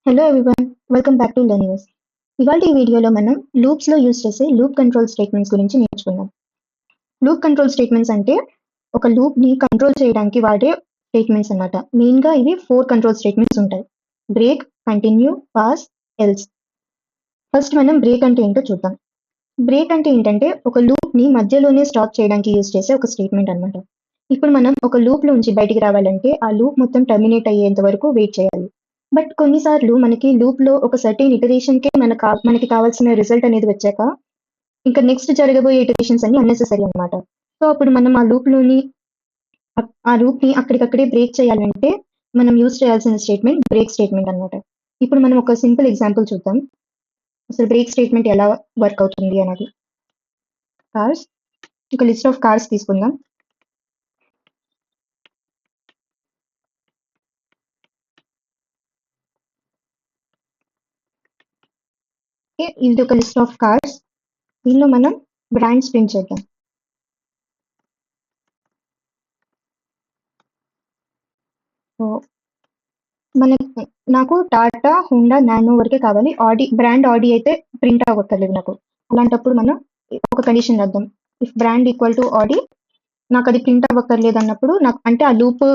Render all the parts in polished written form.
Hello everyone, welcome back to learnings. ఇవాళ ఈ వీడియోలో మనం లూప్స్లో యూజ్ చేసే లూప్ కంట్రోల్ స్టేట్మెంట్స్ గురించి నేర్చుకుందాం. లూప్ కంట్రోల్ స్టేట్మెంట్స్ అంటే ఒక లూప్ని కంట్రోల్ చేయడానికి వాడే స్టేట్మెంట్స్ అన్నమాట. మెయిన్గా ఇవి 4 కంట్రోల్ స్టేట్మెంట్స్ ఉంటాయి: break, continue, pass, else. First మనం బ్రేక్ అంటే ఏంటో చూద్దాం. బ్రేక్ అంటే ఏంటంటే ఒక లూప్ని మధ్యలోనే స్టాప్ చేయడానికి యూజ్ చేసే ఒక స్టేట్మెంట్ అన్నమాట. ఇప్పుడు మనం ఒక లూప్ నుంచి బయటికి రావాలంటే ఆ లూప్ మొత్తం టర్మినేట్ అయ్యేంత వరకు వెయిట్ చేయాలి. బట్ కొన్నిసార్లు మనకి లూప్లో ఒక సర్టెన్ ఇటరేషన్కే మనకి కావాల్సిన రిజల్ట్ అనేది వచ్చాక ఇంకా నెక్స్ట్ జరగబోయే ఇటరేషన్స్ అన్ని అన్నెసెసరీ అన్నమాట. సో అప్పుడు మనం ఆ లూప్ని అక్కడికక్కడే బ్రేక్ చేయాలంటే మనం యూజ్ చేయాల్సిన స్టేట్మెంట్ బ్రేక్ స్టేట్మెంట్ అన్నమాట. ఇప్పుడు మనం ఒక సింపుల్ ఎగ్జాంపుల్ చూద్దాం, అసలు బ్రేక్ స్టేట్మెంట్ ఎలా వర్క్ అవుతుంది అనేది. కార్స్, ఒక లిస్ట్ ఆఫ్ కార్స్ తీసుకుందాం. ఇది ఒక లిస్ట్ ఆఫ్ కార్స్. దీనిలో మనం బ్రాండ్స్ ప్రింట్ చేద్దాం. సో నాకు టాటా, హోండా, నానో వరకే కావాలి. బ్రాండ్ ఆడి అయితే ప్రింట్ అవ్వక్కర్లేదు నాకు. అలాంటప్పుడు మనం ఒక కండిషన్ రాద్దాం, ఇఫ్ బ్రాండ్ ఈక్వల్ టు ఆడి, నాకు అది ప్రింట్ అవ్వక్కర్లేదు అన్నప్పుడు అంటే ఆ లూప్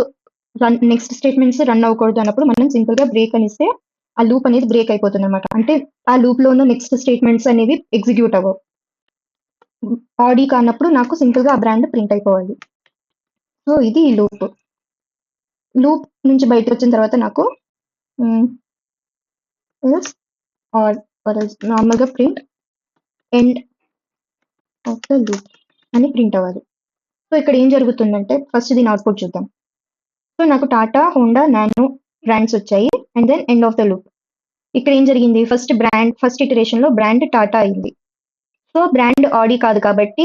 నెక్స్ట్ స్టేట్మెంట్స్ రన్ అవ్వకూడదు అన్నప్పుడు మనం సింపుల్ గా బ్రేక్ అని ఇస్తే ఆ లూప్ అనేది బ్రేక్ అయిపోతుంది అనమాట. అంటే ఆ లూప్ లో ఉన్న నెక్స్ట్ స్టేట్మెంట్స్ అనేవి ఎగ్జిక్యూట్ అవ్వవు. ఆడి కానప్పుడు నాకు సింపుల్ గా ఆ బ్రాండ్ ప్రింట్ అయిపోవాలి. సో ఇది లూప్ నుంచి బయటకు వచ్చిన తర్వాత నాకు నార్మల్గా print end of the loop అని ప్రింట్ అవ్వాలి. సో ఇక్కడ ఏం జరుగుతుందంటే ఫస్ట్ దీని అవుట్పుట్ చూద్దాం. సో నాకు టాటా, హోండా, నానో బ్రాండ్స్ వచ్చాయి and then end of the loop. ఇక్కడ ఏం జరిగింది, ఫస్ట్ ఇటరేషన్ లో బ్రాండ్ టాటా అయింది. సో బ్రాండ్ ఆడి కాదు కాబట్టి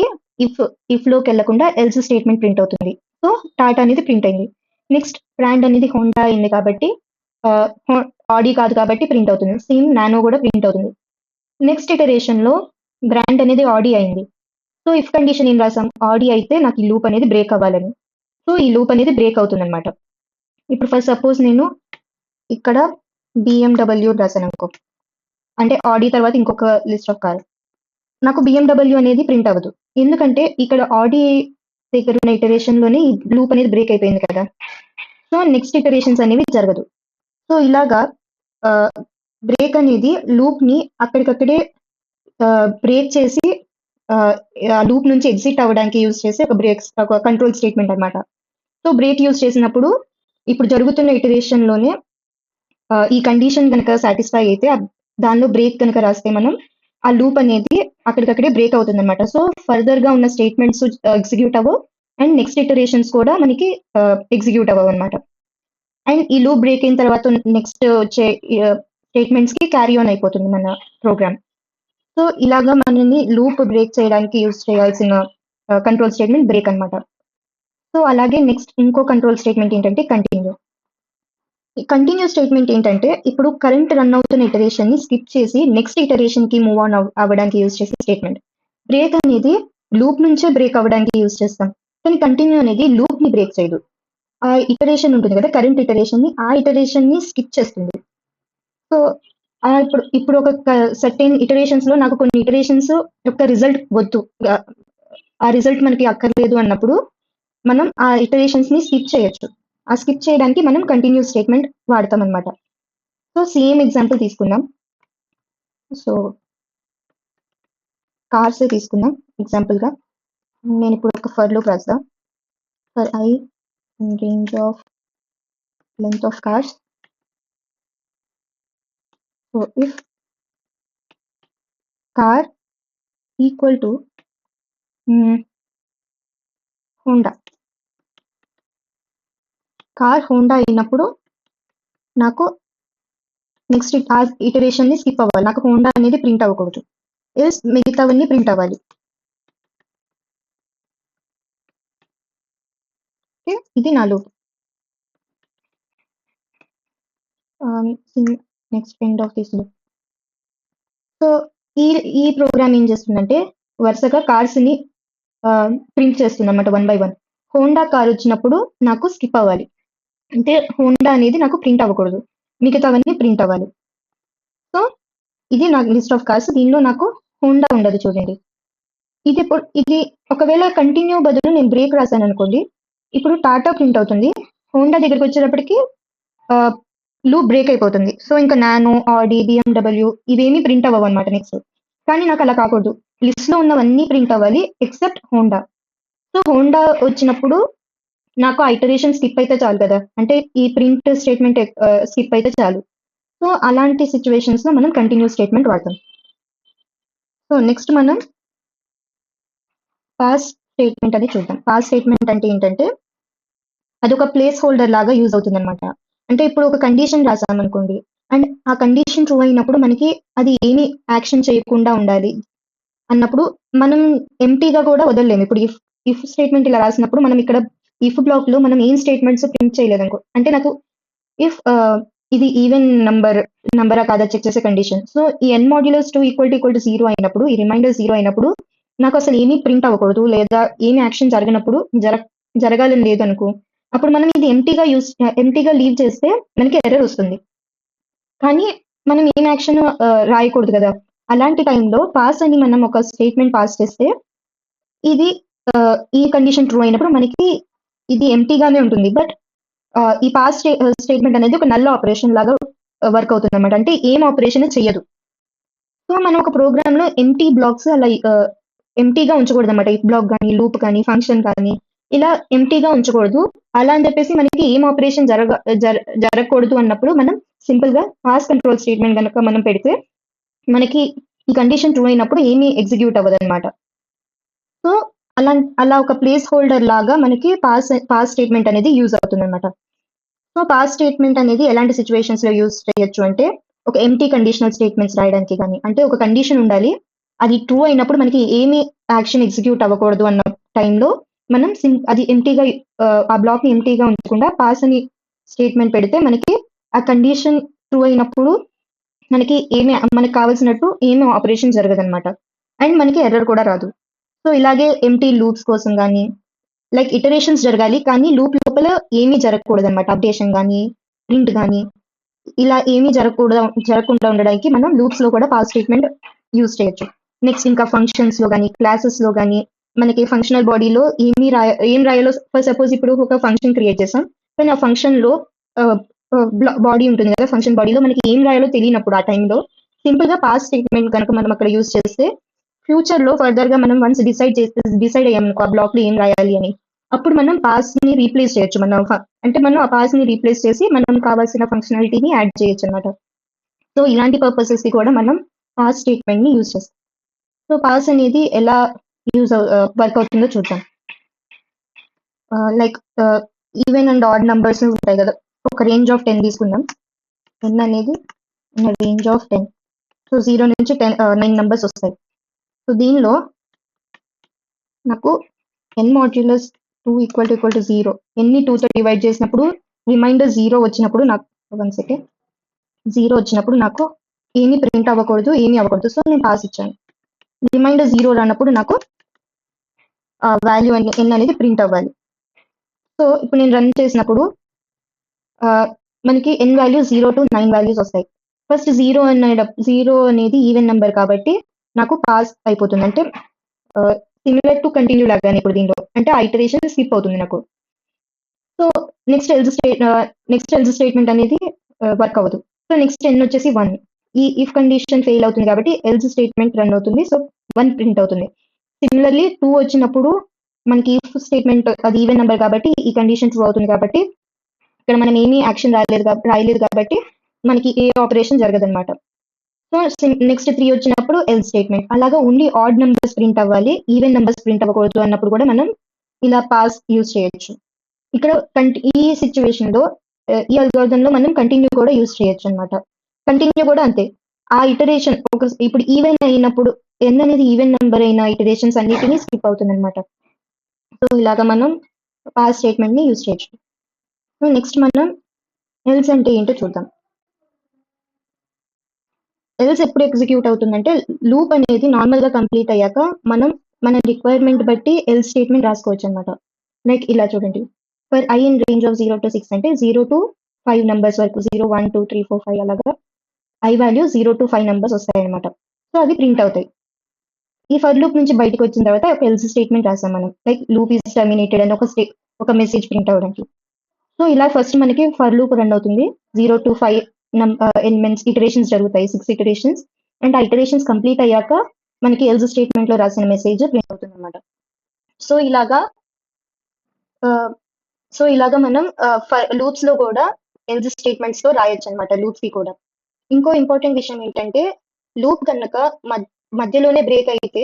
ఇఫ్ లోకి వెళ్లకుండా ఎల్స్ స్టేట్మెంట్ ప్రింట్ అవుతుంది. సో టాటా అనేది ప్రింట్ అయింది. నెక్స్ట్ బ్రాండ్ అనేది హోండా అయింది కాబట్టి ఆడి కాదు కాబట్టి ప్రింట్ అవుతుంది. సేమ్ నానో కూడా ప్రింట్ అవుతుంది. నెక్స్ట్ ఇటరేషన్ లో బ్రాండ్ అనేది ఆడి అయింది. సో ఇఫ్ కండిషన్ ఏం రాసాం, ఆడి అయితే నాకు ఈ లూప్ అనేది బ్రేక్ అవ్వాలని. సో ఈ లూప్ అనేది బ్రేక్ అవుతుంది అనమాట. ఇప్పుడు ఫస్ట్ సపోజ్ నేను ఇక్కడ బిఎండబ్ల్యూ రాశాను అనుకో, అంటే ఆడి తర్వాత ఇంకొక లిస్ట్ ఆఫ్ కార్, నాకు బిఎండబ్ల్యూ అనేది ప్రింట్ అవ్వదు. ఎందుకంటే ఇక్కడ ఆడి దగ్గర ఉన్న ఇటరేషన్ లోనే ఈ లూప్ అనేది బ్రేక్ అయిపోయింది కదా. సో నెక్స్ట్ ఇటరేషన్స్ అనేవి జరగదు. సో ఇలాగా బ్రేక్ అనేది లూప్ ని అక్కడికక్కడే బ్రేక్ చేసి లూప్ నుంచి ఎగ్జిట్ అవ్వడానికి యూజ్ చేసే ఒక కంట్రోల్ స్టేట్మెంట్ అన్నమాట. సో బ్రేక్ యూజ్ చేసినప్పుడు ఇప్పుడు జరుగుతున్న ఇటరేషన్ లోనే ఈ కండిషన్ కనుక సాటిస్ఫై అయితే దానిలో బ్రేక్ కనుక రాస్తే మనం ఆ లూప్ అనేది అక్కడికక్కడే బ్రేక్ అవుతుంది అనమాట. సో ఫర్దర్ గా ఉన్న స్టేట్మెంట్స్ ఎగ్జిక్యూట్ అవ్వవు అండ్ నెక్స్ట్ ఇటరేషన్స్ కూడా మనకి ఎగ్జిక్యూట్ అవ్వవు అనమాట. అండ్ ఈ లూప్ బ్రేక్ అయిన తర్వాత నెక్స్ట్ వచ్చే స్టేట్మెంట్స్ కి క్యారీ ఆన్ అయిపోతుంది మన ప్రోగ్రామ్. సో ఇలాగా మనని లూప్ బ్రేక్ చేయడానికి యూజ్ చేయాల్సిన కంట్రోల్ స్టేట్మెంట్ బ్రేక్ అన్నమాట. సో అలాగే నెక్స్ట్ ఇంకో కంట్రోల్ స్టేట్మెంట్ ఏంటంటే కంటిన్యూ. ఈ కంటిన్యూ స్టేట్మెంట్ ఏంటంటే ఇప్పుడు కరెంట్ రన్ అవుతున్న ఇటరేషన్ ని స్కిప్ చేసి నెక్స్ట్ ఇటరేషన్ కి మూవ్ ఆన్ అవ్వడానికి యూజ్ చేసే స్టేట్మెంట్. బ్రేక్ అనేది లూప్ నుంచే బ్రేక్ అవ్వడానికి యూజ్ చేస్తాం, కానీ కంటిన్యూ అనేది లూప్ ని బ్రేక్ చేయదు. ఆ ఇటరేషన్ ఉంటుంది కదా, కరెంట్ ఇటరేషన్ ని, ఆ ఇటరేషన్ ని స్కిప్ చేస్తుంది. సో ఇప్పుడు ఒక సర్టెన్ ఇటరేషన్స్ లో నాకు కొన్ని ఇటరేషన్స్ యొక్క రిజల్ట్ వద్దు, ఆ రిజల్ట్ మనకి అక్కర్లేదు అన్నప్పుడు మనం ఆ ఇటరేషన్స్ ని స్కిప్ చేయొచ్చు. ఆ స్కిప్ చేయడానికి మనం కంటిన్యూ స్టేట్మెంట్ వాడతాం అనమాట. సో సేమ్ ఎగ్జాంపుల్ తీసుకుందాం. సో కార్స్ తీసుకుందాం ఎగ్జాంపుల్ గా. నేను ఇప్పుడు ఒక ఫర్ లూప్ రాస్తా. For I range of length of cars. So if car equal to Honda, car Honda అయినప్పుడు నాకు నెక్స్ట్ ఆ ఇటరేషన్ ని స్కిప్ అవ్వాలి. నాకు హోండా అనేది ప్రింట్ అవ్వకూడదు, మిగతావన్నీ ప్రింట్ అవ్వాలి. ఇది నా loop. Next end of this loop. So ఈ ప్రోగ్రామ్ ఏం చేస్తుందంటే వరుసగా కార్స్ ని ప్రింట్ చేస్తుంది అనమాట, 1 by 1. హోండా కార్ వచ్చినప్పుడు నాకు స్కిప్ అవ్వాలి, అంటే హోండా అనేది నాకు ప్రింట్ అవ్వకూడదు, మిగతావన్నీ ప్రింట్ అవ్వాలి. సో ఇది నాకు లిస్ట్ ఆఫ్ కార్స్. దీనిలో నాకు హోండా ఉండదు చూడండి. ఇది ఒకవేళ కంటిన్యూ బదులు నేను బ్రేక్ రాశాను అనుకోండి, ఇప్పుడు టాటా ప్రింట్ అవుతుంది. హోండా దగ్గరికి వచ్చేటప్పటికి లూప్ బ్రేక్ అయిపోతుంది. సో ఇంకా నానో, ఆడి, బిఎండబ్ల్యూ ఇవేమీ ప్రింట్ అవ్వవు అనమాట నెక్స్ట్. కానీ నాకు అలా కాకూడదు. లిస్ట్ లో ఉన్నవన్నీ ప్రింట్ అవ్వాలి ఎక్సెప్ట్ హోండా. సో హోండా వచ్చినప్పుడు నాకు ఆ ఇటరేషన్ స్కిప్ అయితే చాలు కదా, అంటే ఈ ప్రింట్ స్టేట్మెంట్ స్కిప్ అయితే చాలు. సో అలాంటి సిచ్యువేషన్స్ లో మనం కంటిన్యూ స్టేట్మెంట్ వాడతాం. సో నెక్స్ట్ మనం పాస్ స్టేట్మెంట్ అని చూద్దాం. పాస్ స్టేట్మెంట్ అంటే ఏంటంటే అది ఒక ప్లేస్ హోల్డర్ లాగా యూజ్ అవుతుంది అనమాట. అంటే ఇప్పుడు ఒక కండిషన్ రాసామనుకోండి, అండ్ ఆ కండిషన్ ట్రూ అయినప్పుడు మనకి అది ఏమి యాక్షన్ చేయకుండా ఉండాలి అన్నప్పుడు మనం ఎంటీగా కూడా వదలలేము. ఇప్పుడు ఇఫ్ స్టేట్మెంట్ ఇలా రాసినప్పుడు మనం ఇక్కడ ఇఫ్ బ్లాక్ లో మనం ఏం స్టేట్మెంట్స్ ప్రింట్ చేయలేదు అనుకో, అంటే నాకు ఇఫ్ ఇది ఈవెన్ నంబరా కాదా చెక్ చేసే కండిషన్. సో ఈ n మాడ్యులస్ 2 ఈక్వల్ టు 0 అయినప్పుడు, ఈ రిమైండర్ 0 అయినప్పుడు నాకు అసలు ఏమీ ప్రింట్ అవ్వకూడదు, లేదా ఏమి యాక్షన్ జరగనప్పుడు జరగాలని లేదు అనుకో, అప్పుడు మనం ఇది ఎంటీగా లీవ్ చేస్తే మనకి ఎర్రర్ వస్తుంది. కానీ మనం ఏం యాక్షన్ రాయకూడదు కదా. అలాంటి టైంలో పాస్ అని మనం ఒక స్టేట్మెంట్ పాస్ చేస్తే ఇది ఈ కండిషన్ ట్రూ అయినప్పుడు మనకి ఇది ఎంటీగానే ఉంటుంది. బట్ ఈ పాస్ స్టేట్మెంట్ అనేది ఒక నల్ ఆపరేషన్ లాగా వర్క్ అవుతుంది అనమాట. అంటే ఏం ఆపరేషన్ చెయ్యదు. సో మనం ఒక ప్రోగ్రామ్ లో ఎంటీ బ్లాక్స్ అలా ఎంటీగా ఉంచకూడదు అనమాట. ఇఫ్ బ్లాక్ కానీ, లూప్ కానీ, ఫంక్షన్ కానీ ఇలా ఎంటీగా ఉంచకూడదు. అలా అని చెప్పేసి మనకి ఏం ఆపరేషన్ జరగకూడదు అన్నప్పుడు మనం సింపుల్ గా పాస్ కంట్రోల్ స్టేట్మెంట్ కనుక మనం పెడితే మనకి ఈ కండిషన్ ట్రూ అయినప్పుడు ఏమీ ఎగ్జిక్యూట్ అవ్వదు అనమాట. సో అలా ఒక ప్లేస్ హోల్డర్ లాగా మనకి పాస్ స్టేట్మెంట్ అనేది యూజ్ అవుతుంది అనమాట. సో పాస్ స్టేట్మెంట్ అనేది ఎలాంటి సిచ్యువేషన్స్ లో యూజ్ చేయొచ్చు అంటే ఒక ఎంటీ కండిషనల్ స్టేట్మెంట్స్ రాయడానికి కానీ, అంటే ఒక కండిషన్ ఉండాలి, అది ట్రూ అయినప్పుడు మనకి ఏమి యాక్షన్ ఎగ్జిక్యూట్ అవ్వకూడదు అన్న టైంలో మనం అది ఎంటీగా ఆ బ్లాక్ ని ఎంటీగా ఉంచకుండా పాస్ అని స్టేట్మెంట్ పెడితే మనకి ఆ కండిషన్ ట్రూ అయినప్పుడు మనకి కావాల్సినట్టు ఏమి ఆపరేషన్ జరగదన్నమాట. అండ్ మనకి ఎర్రర్ కూడా రాదు. సో ఇలాగే ఎంటీ లూప్స్ కోసం కానీ లైక్ ఇటరేషన్స్ జరగాలి, కానీ లూప్ లోపల ఏమీ జరగకూడదు అనమాట. అప్డేషన్ కానీ, ప్రింట్ కానీ ఇలా ఏమీ జరగకుండా ఉండడానికి మనం లూప్స్ లో కూడా పాస్ స్టేట్మెంట్ యూజ్ చేయొచ్చు. నెక్స్ట్ ఇంకా ఫంక్షన్స్ లో కానీ, క్లాసెస్ లో కానీ మనకి ఫంక్షనల్ బాడీలో ఏం రాయాలో, ఫర్ సపోజ్ ఇప్పుడు ఒక ఫంక్షన్ క్రియేట్ చేసాం, కానీ ఆ ఫంక్షన్ లో బాడీ ఉంటుంది కదా, ఫంక్షన్ బాడీలో మనకి ఏం రాయాలో తెలియనప్పుడు ఆ టైంలో సింపుల్ గా పాస్ స్టేట్మెంట్ కనుక మనం అక్కడ యూజ్ చేస్తే ఫ్యూచర్ లో ఫర్దర్ గా మనం వన్స్ డిసైడ్ అయ్యాం ఆ బ్లాక్ లో ఏం రాయాలి అని, అప్పుడు మనం పాస్ ని రీప్లేస్ చేయొచ్చు. మనం ఆ పాస్ ని రీప్లేస్ చేసి మనం కావాల్సిన ఫంక్షనాలిటీని యాడ్ చేయొచ్చు అనమాట. సో ఇలాంటి పర్పసెస్ కి కూడా మనం పాస్ స్టేట్మెంట్ ని యూజ్ చేస్తాం. సో పాస్ అనేది ఎలా వర్క్ అవుతుందో చూద్దాం. Like even and odd numbers ఉంటాయి కదా, ఒక రేంజ్ ఆఫ్ 10 తీసుకుందాం. n అనేది రేంజ్ ఆఫ్ 10. సో 0 నుంచి 9 నంబర్స్ వస్తాయి. సో దీనిలో నాకు n మాడ్యులస్ 2 ఈక్వల్ టు 0 ఎన్ని 2 తో డివైడ్ చేసినప్పుడు రిమైండర్ 0 వచ్చినప్పుడు నాకు 1 సెకండ్ 0 వచ్చినప్పుడు నాకు ఏమీ ప్రింట్ అవ్వకూడదు, ఏమీ అవ్వకూడదు. సో నేను పాస్ ఇచ్చాను. రిమైండర్ 0 రానప్పుడు నాకు వాల్యూ n అనేది ప్రింట్ అవ్వాలి. సో ఇప్పుడు నేను రన్ చేసినప్పుడు మనకి n వాల్యూ 0 to 9 వాల్యూస్ వస్తాయి. ఫస్ట్ 0 అనేది ఈవెన్ నెంబర్ కాబట్టి నాకు పాస్ అయిపోతుంది. అంటే సిమిలర్ టు కంటిన్యూ లాగానే ఇప్పుడు దీనిలో, అంటే ఆ ఇటరేషన్ స్కిప్ అవుతుంది నాకు. సో నెక్స్ట్ ఎల్స్ స్టేట్మెంట్ అనేది వర్క్ అవ్వదు. సో నెక్స్ట్ n వచ్చేసి 1. ఈ ఇఫ్ కండిషన్ ఫెయిల్ అవుతుంది కాబట్టి ఎల్స్ స్టేట్మెంట్ రన్ అవుతుంది. సో 1 ప్రింట్ అవుతుంది. సిమిలర్లీ 2 వచ్చినప్పుడు మనకి ఇఫ్ స్టేట్మెంట్ అది ఈవెన్ నెంబర్ కాబట్టి ఈ కండిషన్ ట్రూ అవుతుంది కాబట్టి ఇక్కడ మనం ఏమీ యాక్షన్ రాయలేదు కాబట్టి మనకి ఏ ఆపరేషన్ జరగదన్నమాట. సో నెక్స్ట్ 3 వచ్చినప్పుడు ఎల్ స్టేట్మెంట్. అలాగా ఓన్లీ ఆడ్ నెంబర్స్ ప్రింట్ అవ్వాలి, ఈవెన్ నెంబర్స్ ప్రింట్ అవ్వకూడదు అన్నప్పుడు కూడా మనం ఇలా పాస్ యూజ్ చేయొచ్చు. ఇక్కడ ఈ సిచ్యువేషన్ లో ఈ అల్గోరిథం లో మనం కంటిన్యూ కూడా యూజ్ చేయొచ్చు అనమాట. కంటిన్యూ కూడా అంతే. ఆ ఇటరేషన్ ఇప్పుడు ఈవెన్ అయినప్పుడు n అనేది ఈవెన్ నెంబర్ అయిన ఇటరేషన్స్ అన్నిటినీ స్కిప్ అవుతుంది అనమాట. సో ఇలాగా మనం పాస్ స్టేట్మెంట్ ని యూజ్ చేయొచ్చు. సో నెక్స్ట్ మనం ఎల్స్ అంటే ఏంటో చూద్దాం. ఎల్స్ ఎప్పుడు ఎగ్జిక్యూట్ అవుతుందంటే లూప్ అనేది నార్మల్ గా కంప్లీట్ అయ్యాక మనం మన రిక్వైర్మెంట్ బట్టి ఎల్ స్టేట్మెంట్ రాసుకోవచ్చు అనమాట. లైక్ ఇలా చూడండి, for I in range of 0 to 6 అంటే 0 to 5 నెంబర్స్ వరకు 0 1 2 3 4 5 అలాగా ఐ వాల్యూ 0 to 5 నెంబర్స్ వస్తాయన్నమాట. సో అవి ప్రింట్ అవుతాయి. ఈ ఫర్ లూప్ నుంచి బయటకు వచ్చిన తర్వాత ఒక ఎల్స్ స్టేట్మెంట్ రాసాం మనం. లైక్ లూప్ ఈస్ టర్మినేటెడ్ అని ఒక మెసేజ్ ప్రింట్ అవ్వడానికి. సో ఇలా ఫస్ట్ మనకి ఫర్ లూప్ రన్ అవుతుంది. 0 to 5 ఎలిమెంట్స్ ఇటరేషన్స్ జరుగుతాయి, 6 ఇటరేషన్స్. అండ్ ఆ ఇటరేషన్స్ కంప్లీట్ అయ్యాక మనకి ఎల్స్ స్టేట్మెంట్ లో రాసిన మెసేజ్ ప్రింట్ అవుతుంది అనమాట. సో ఇలాగా మనం లూప్స్ లో కూడా ఎల్స్ స్టేట్మెంట్స్ లో రాయొచ్చు అనమాట, లూప్స్ కి కూడా. ఇంకో ఇంపార్టెంట్ విషయం ఏంటంటే, లూప్ కనుక మధ్యలోనే బ్రేక్ అయితే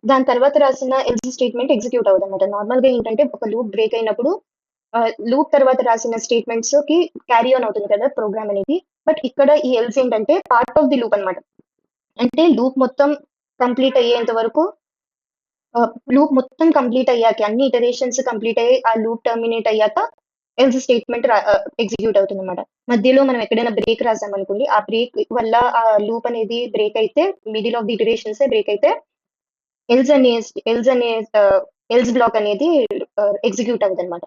దాని తర్వాత రాసిన ఎల్స్ స్టేట్మెంట్ ఎగ్జిక్యూట్ అవ్వదు అనమాట. నార్మల్ గా ఏంటంటే ఒక లూప్ బ్రేక్ అయినప్పుడు లూప్ తర్వాత రాసిన స్టేట్మెంట్స్ కి క్యారీ ఆన్ అవుతుంది కదా ప్రోగ్రామ్ అనేది. బట్ ఇక్కడ ఈ ఎల్స్ ఏంటంటే పార్ట్ ఆఫ్ ది లూప్ అన్నమాట. అంటే లూప్ మొత్తం కంప్లీట్ అయ్యేంత వరకు, లూప్ మొత్తం కంప్లీట్ అయ్యాక, అన్ని ఇటరేషన్స్ కంప్లీట్ అయ్యి ఆ లూప్ టర్మినేట్ అయ్యాక ఎల్స్ స్టేట్మెంట్ ఎగ్జిక్యూట్ అవుతుంది అనమాట. మధ్యలో మనం ఎక్కడైనా బ్రేక్ రాసాం అనుకోండి, ఆ బ్రేక్ వల్ల ఆ లూప్ అనేది బ్రేక్ అయితే, middle of the iterations break అయితే ఎల్స్ అనే ఎల్స్ బ్లాక్ అనేది ఎగ్జిక్యూట్ అవుతుంది అనమాట.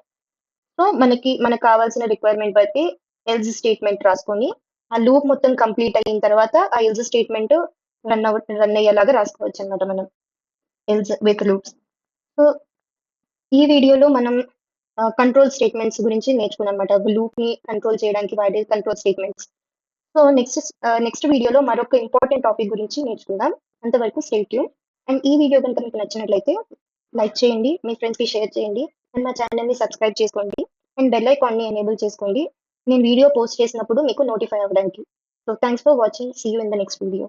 సో మనకు కావాల్సిన రిక్వైర్మెంట్ బట్టి ఎల్స్ స్టేట్మెంట్ రాసుకొని ఆ లూప్ మొత్తం కంప్లీట్ అయిన తర్వాత ఆ ఎల్స్ స్టేట్మెంట్ రన్ అయ్యేలాగా రాసుకోవచ్చు అనమాట మనం, ఎల్స్ విత్ లూప్స్. సో ఈ వీడియోలో మనం కంట్రోల్ స్టేట్మెంట్స్ గురించి నేర్చుకున్నాం అనమాట. లూప్ ని కంట్రోల్ చేయడానికి వాడే కంట్రోల్ స్టేట్మెంట్స్. సో నెక్స్ట్ వీడియోలో మరొక ఇంపార్టెంట్ టాపిక్ గురించి నేర్చుకుందాం. అంతవరకు స్టే ట్యూన్. అండ్ ఈ వీడియో కనుక మీకు నచ్చినట్లయితే లైక్ చేయండి, మీ ఫ్రెండ్స్కి షేర్ చేయండి, అండ్ మా ఛానల్ని సబ్స్క్రైబ్ చేసుకోండి, అండ్ బెల్ ఐకాన్ని ఎనేబుల్ చేసుకోండి, నేను వీడియో పోస్ట్ చేసినప్పుడు మీకు నోటిఫై అవ్వడానికి. So thanks for watching, see you in the next video.